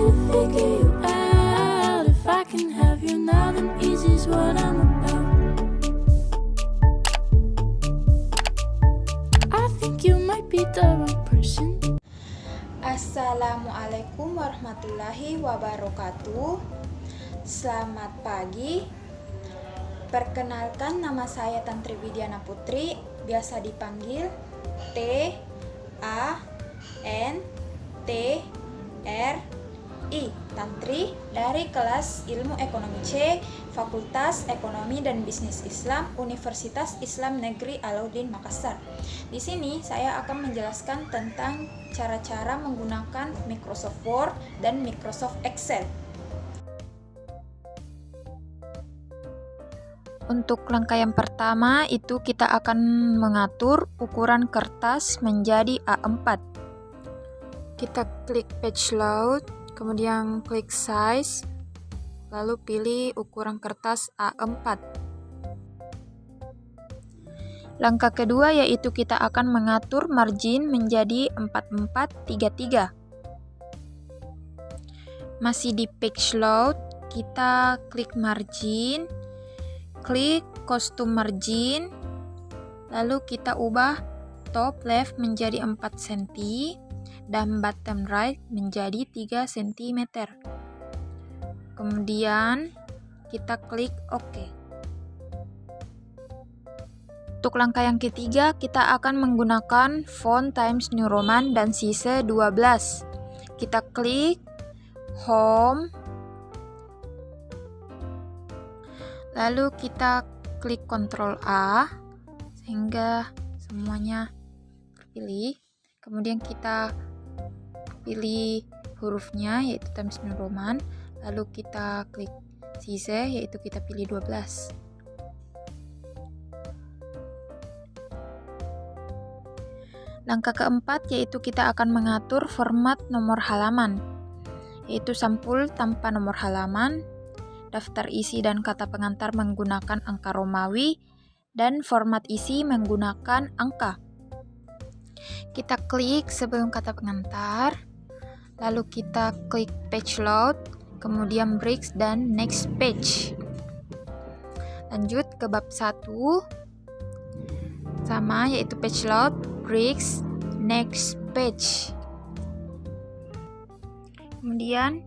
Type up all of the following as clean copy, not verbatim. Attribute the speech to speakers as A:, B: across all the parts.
A: to figure you out. If I can have you now, then easy's what I'm about. I think you might be the wrong person.
B: Assalamualaikum warahmatullahi wabarakatuh. Selamat pagi. Perkenalkan, nama saya Tantri Widiana Putri, biasa dipanggil T A N T R I, Tantri, dari kelas Ilmu Ekonomi C, Fakultas Ekonomi dan Bisnis Islam, Universitas Islam Negeri Alauddin Makassar. Di sini saya akan menjelaskan tentang cara-cara menggunakan Microsoft Word dan Microsoft Excel. Untuk langkah yang pertama itu kita akan mengatur ukuran kertas menjadi A4. Kita klik page load, kemudian klik size, lalu pilih ukuran kertas A4. Langkah kedua yaitu kita akan mengatur margin menjadi 4433. Masih di page load, kita klik margin, klik custom margin, lalu kita ubah top left menjadi 4 cm dan bottom right menjadi 3 cm. Kemudian kita klik OK. Untuk langkah yang ketiga, kita akan menggunakan font Times New Roman dan size 12. Kita klik home, lalu kita klik Ctrl A sehingga semuanya terpilih. Kemudian kita pilih hurufnya yaitu Times New Roman, lalu kita klik size yaitu kita pilih 12. Langkah keempat yaitu kita akan mengatur format nomor halaman, yaitu sampul tanpa nomor halaman, daftar isi dan kata pengantar menggunakan angka Romawi, dan format isi menggunakan angka. Kita klik sebelum kata pengantar, lalu kita klik page load, kemudian breaks dan next page. Lanjut ke bab 1, sama yaitu page load, breaks, next page. Kemudian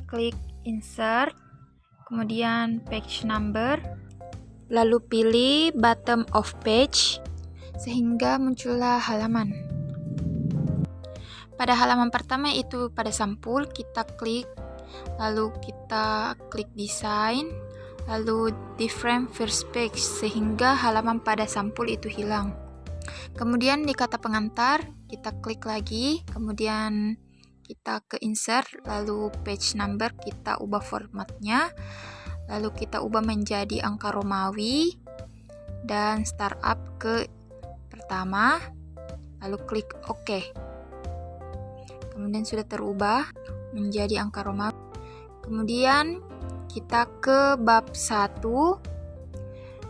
B: klik insert, kemudian page number, lalu pilih bottom of page sehingga muncullah halaman. Pada halaman pertama itu pada sampul kita klik, lalu kita klik design, lalu different first page sehingga halaman pada sampul itu hilang. Kemudian di kata pengantar kita klik lagi, kemudian kita ke insert, lalu page number kita ubah formatnya, lalu kita ubah menjadi angka Romawi dan startup ke pertama, lalu klik OK. Kemudian sudah terubah menjadi angka Romawi. Kemudian kita ke bab 1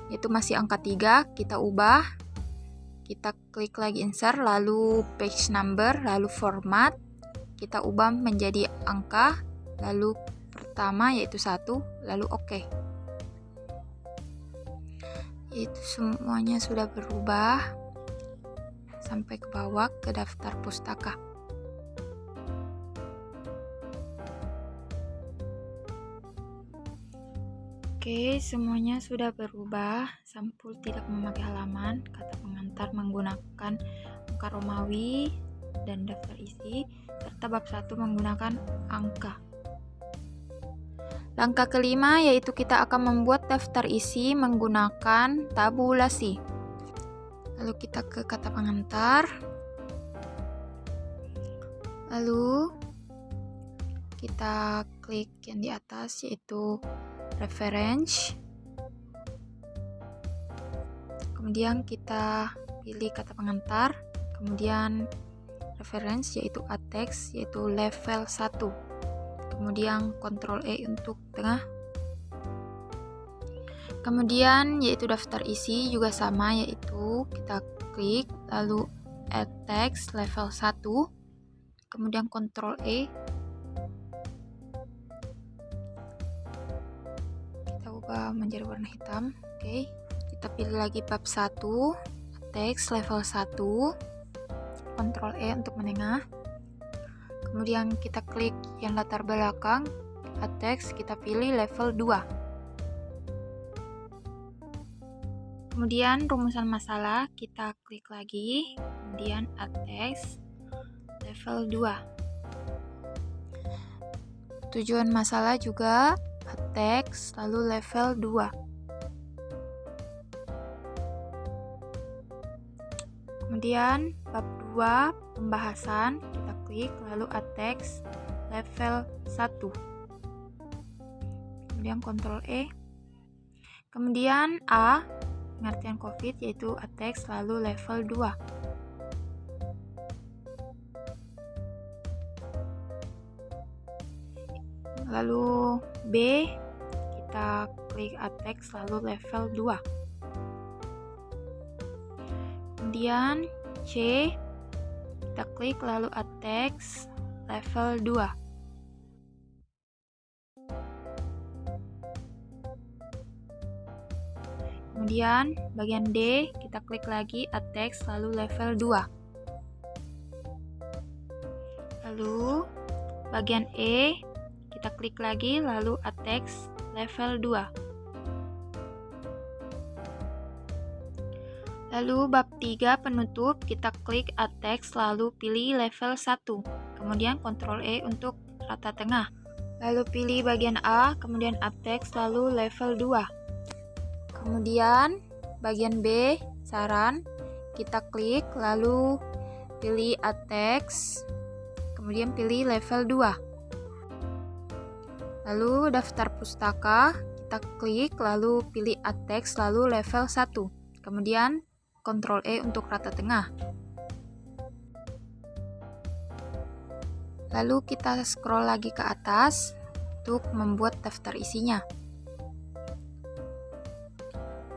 B: yaitu masih angka 3, kita ubah, kita klik lagi insert, lalu page number, lalu format kita ubah menjadi angka, lalu pertama yaitu 1, lalu OK. Itu semuanya sudah berubah sampai ke bawah ke daftar pustaka. Oke, semuanya sudah berubah. Sampul tidak memakai halaman, kata pengantar menggunakan angka Romawi dan daftar isi, serta bab 1 menggunakan angka. Langkah kelima yaitu kita akan membuat daftar isi menggunakan tabulasi. Lalu kita ke kata pengantar, lalu kita klik yang di atas yaitu reference, kemudian kita pilih kata pengantar, kemudian reference yaitu text yaitu level 1, kemudian Ctrl E untuk tengah, kemudian yaitu daftar isi juga sama yaitu kita klik lalu add text level 1, kemudian Ctrl E, ubah menjadi warna hitam. Oke, kita pilih lagi bab 1, teks level 1, Ctrl E untuk menengah. Kemudian kita klik yang latar belakang, teks kita pilih level 2. Kemudian rumusan masalah kita klik lagi, kemudian teks level 2. Tujuan masalah juga teks lalu level 2. Kemudian bab 2 pembahasan kita klik lalu teks level 1. Kemudian Ctrl E. Kemudian A pengertian COVID yaitu teks lalu level 2. Lalu B kita klik teks lalu level 2. Kemudian C kita klik lalu teks level 2. Kemudian bagian D kita klik lagi teks lalu level 2. Lalu bagian E kita klik lagi lalu teks level 2. Lalu bab 3 penutup kita klik teks lalu pilih level 1. Kemudian Ctrl E untuk rata tengah. Lalu pilih bagian A, kemudian teks lalu level 2. Kemudian bagian B saran kita klik lalu pilih teks, kemudian pilih level 2. Lalu daftar pustaka kita klik lalu pilih teks lalu level 1. Kemudian Ctrl E untuk rata tengah. Lalu kita scroll lagi ke atas untuk membuat daftar isinya.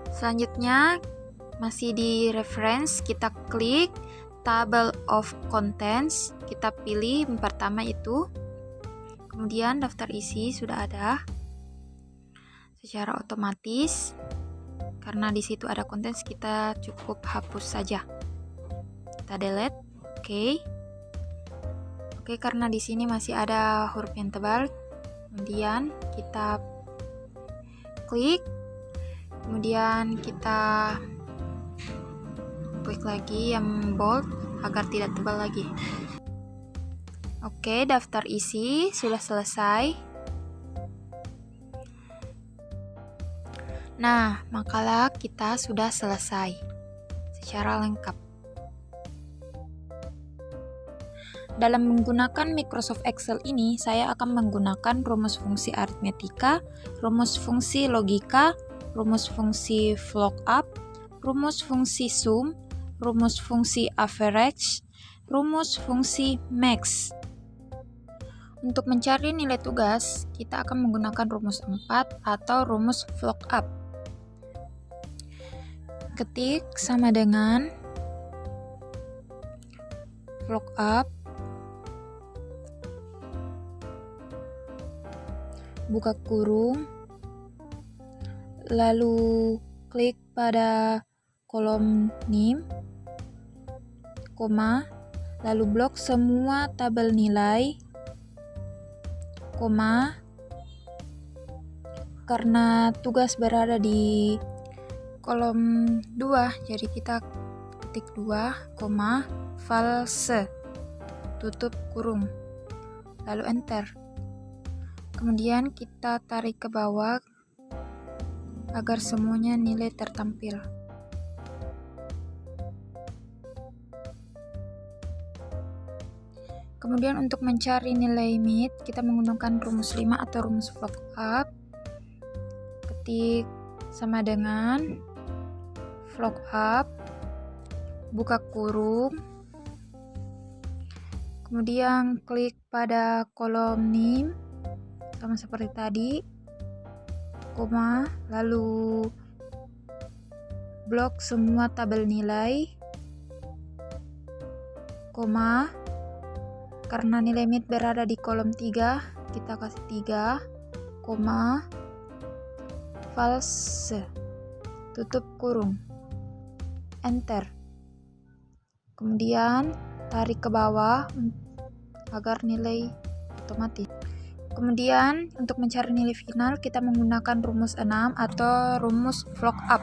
B: Selanjutnya masih di reference kita klik table of contents, kita pilih yang pertama itu. Kemudian daftar isi sudah ada secara otomatis. Karena di situ ada konten, kita cukup hapus saja. Kita delete. Oke, karena di sini masih ada huruf yang tebal. Kemudian kita klik. Kemudian kita klik lagi yang bold agar tidak tebal lagi. Oke, daftar isi sudah selesai. Nah, makalah kita sudah selesai secara lengkap. Dalam menggunakan Microsoft Excel ini, saya akan menggunakan rumus fungsi aritmetika, rumus fungsi logika, rumus fungsi VLOOKUP, rumus fungsi sum, rumus fungsi average, rumus fungsi max. Untuk mencari nilai tugas, kita akan menggunakan rumus 4 atau rumus VLOOKUP. Ketik sama dengan VLOOKUP, buka kurung, lalu klik pada kolom NIM, koma, lalu blok semua tabel nilai, koma, karena tugas berada di kolom 2, jadi kita ketik 2, koma, false, tutup kurung, lalu enter. Kemudian kita tarik ke bawah agar semuanya nilai tertampil. Kemudian untuk mencari nilai mid, kita menggunakan rumus 5 atau rumus VLOOKUP. Ketik sama dengan VLOOKUP, buka kurung, kemudian klik pada kolom NIM, sama seperti tadi, koma, lalu blok semua tabel nilai, koma, karena nilai mid berada di kolom 3, kita kasih 3, koma, false, tutup kurung, enter. Kemudian tarik ke bawah agar nilai otomatis. Kemudian untuk mencari nilai final kita menggunakan rumus 6 atau rumus VLOOKUP.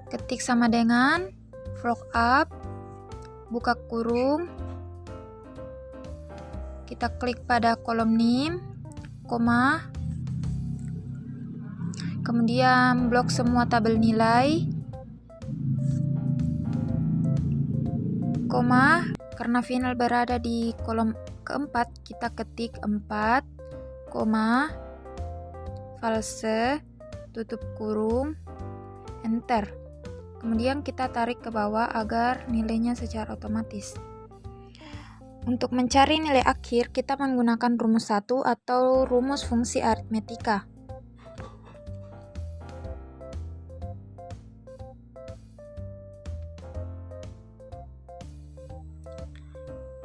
B: Ketik sama dengan VLOOKUP, buka kurung, kita klik pada kolom name, koma, kemudian blok semua tabel nilai, koma, karena final berada di kolom keempat, kita ketik 4, koma, false, tutup kurung, enter. Kemudian kita tarik ke bawah agar nilainya secara otomatis. Untuk mencari nilai akhir, kita menggunakan rumus 1 atau rumus fungsi aritmetika.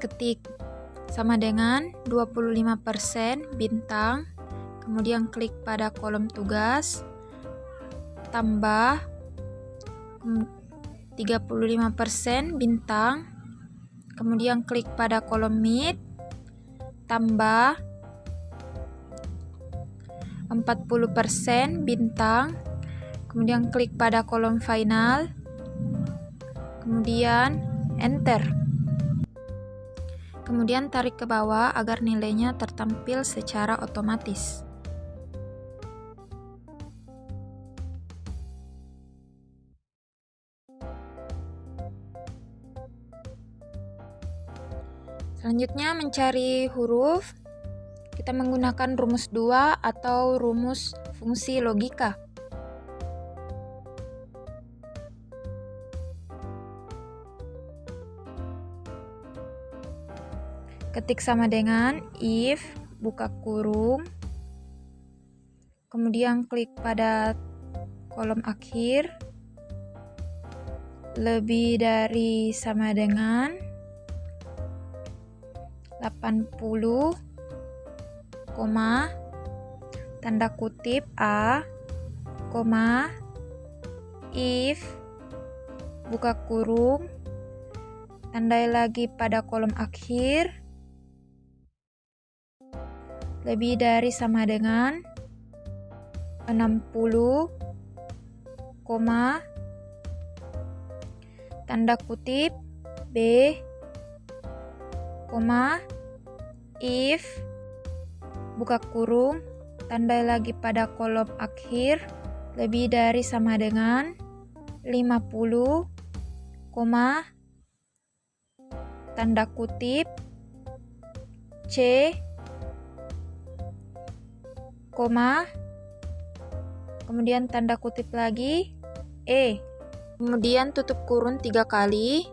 B: Ketik sama dengan 25% bintang, kemudian klik pada kolom tugas, tambah 35% bintang, kemudian klik pada kolom mid, tambah 40% bintang, kemudian klik pada kolom final, kemudian enter. Kemudian tarik ke bawah agar nilainya tertampil secara otomatis. Selanjutnya mencari huruf, kita menggunakan rumus 2 atau rumus fungsi logika. Ketik sama dengan if, buka kurung, kemudian klik pada kolom akhir, lebih dari sama dengan 80, koma, tanda kutip A, koma, if, buka kurung, tandai lagi pada kolom akhir, lebih dari sama dengan 60, koma, tanda kutip B, koma, if, buka kurung, tandai lagi pada kolom akhir, lebih dari sama dengan 50, koma, tanda kutip C, koma, kemudian tanda kutip lagi E. Kemudian tutup kurung 3 kali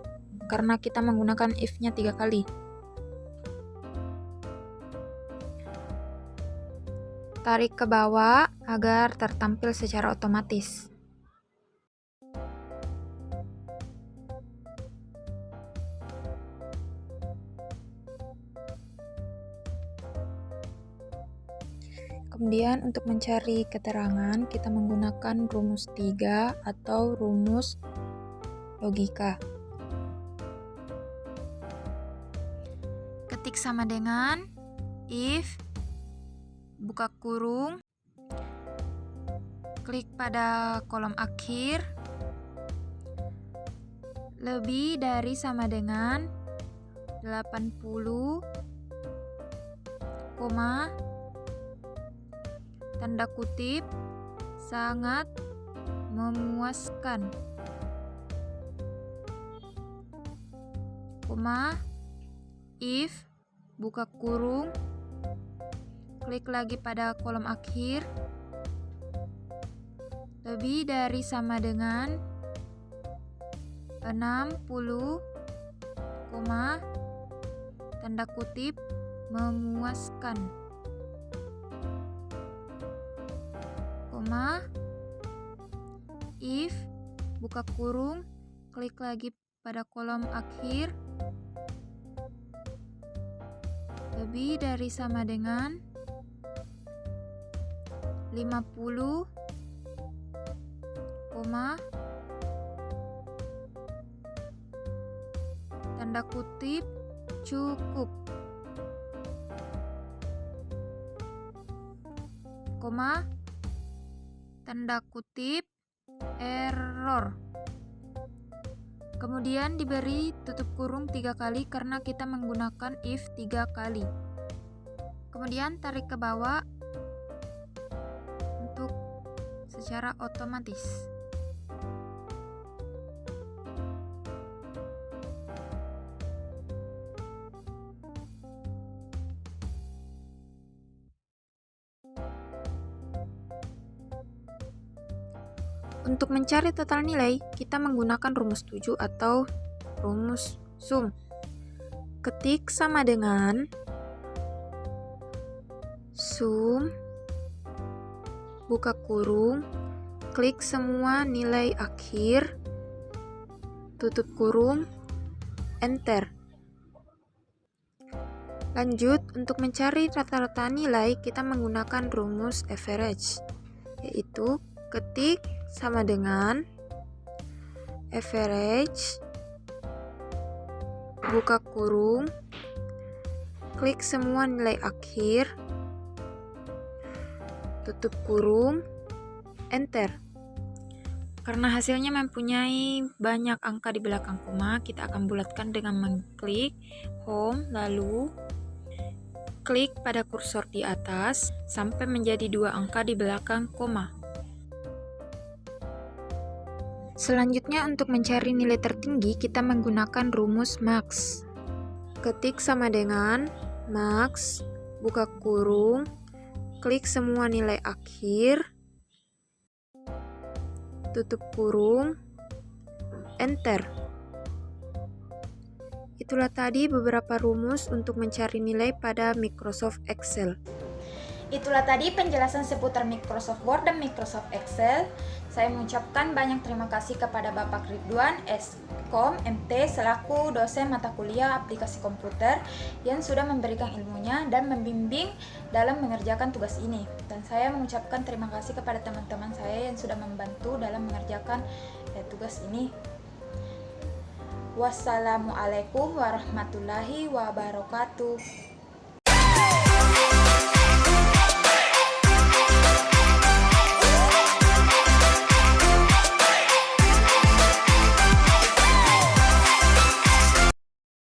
B: karena kita menggunakan if-nya 3 kali. Tarik ke bawah agar tertampil secara otomatis. Kemudian untuk mencari keterangan, kita menggunakan rumus 3 atau rumus logika. Ketik sama dengan if, buka kurung, klik pada kolom akhir, lebih dari sama dengan 80, koma, tanda kutip sangat memuaskan, koma, if, buka kurung, klik lagi pada kolom akhir, lebih dari sama dengan 60, koma, tanda kutip memuaskan, koma, if, buka kurung, klik lagi pada kolom akhir, lebih dari sama dengan 50, tanda kutip cukup, koma, tanda kutip error. Kemudian diberi tutup kurung 3 kali karena kita menggunakan if 3 kali. Kemudian tarik ke bawah untuk secara otomatis. Untuk mencari total nilai, kita menggunakan rumus 7 atau rumus sum. Ketik sama dengan sum, buka kurung, klik semua nilai akhir, tutup kurung, enter. Lanjut, untuk mencari rata-rata nilai, kita menggunakan rumus average, yaitu ketik sama dengan average, buka kurung, klik semua nilai akhir, tutup kurung, enter. Karena hasilnya mempunyai banyak angka di belakang koma, kita akan bulatkan dengan mengklik home, lalu klik pada kursor di atas sampai menjadi 2 angka di belakang koma. Selanjutnya, untuk mencari nilai tertinggi, kita menggunakan rumus max. Ketik sama dengan max, buka kurung, klik semua nilai akhir, tutup kurung, enter. Itulah tadi beberapa rumus untuk mencari nilai pada Microsoft Excel.
C: Itulah tadi penjelasan seputar Microsoft Word dan Microsoft Excel. Saya mengucapkan banyak terima kasih kepada Bapak Ridwan S.Com MT selaku dosen mata kuliah aplikasi komputer yang sudah memberikan ilmunya dan membimbing dalam mengerjakan tugas ini. Dan saya mengucapkan terima kasih kepada teman-teman saya yang sudah membantu dalam mengerjakan tugas ini. Wassalamualaikum warahmatullahi wabarakatuh.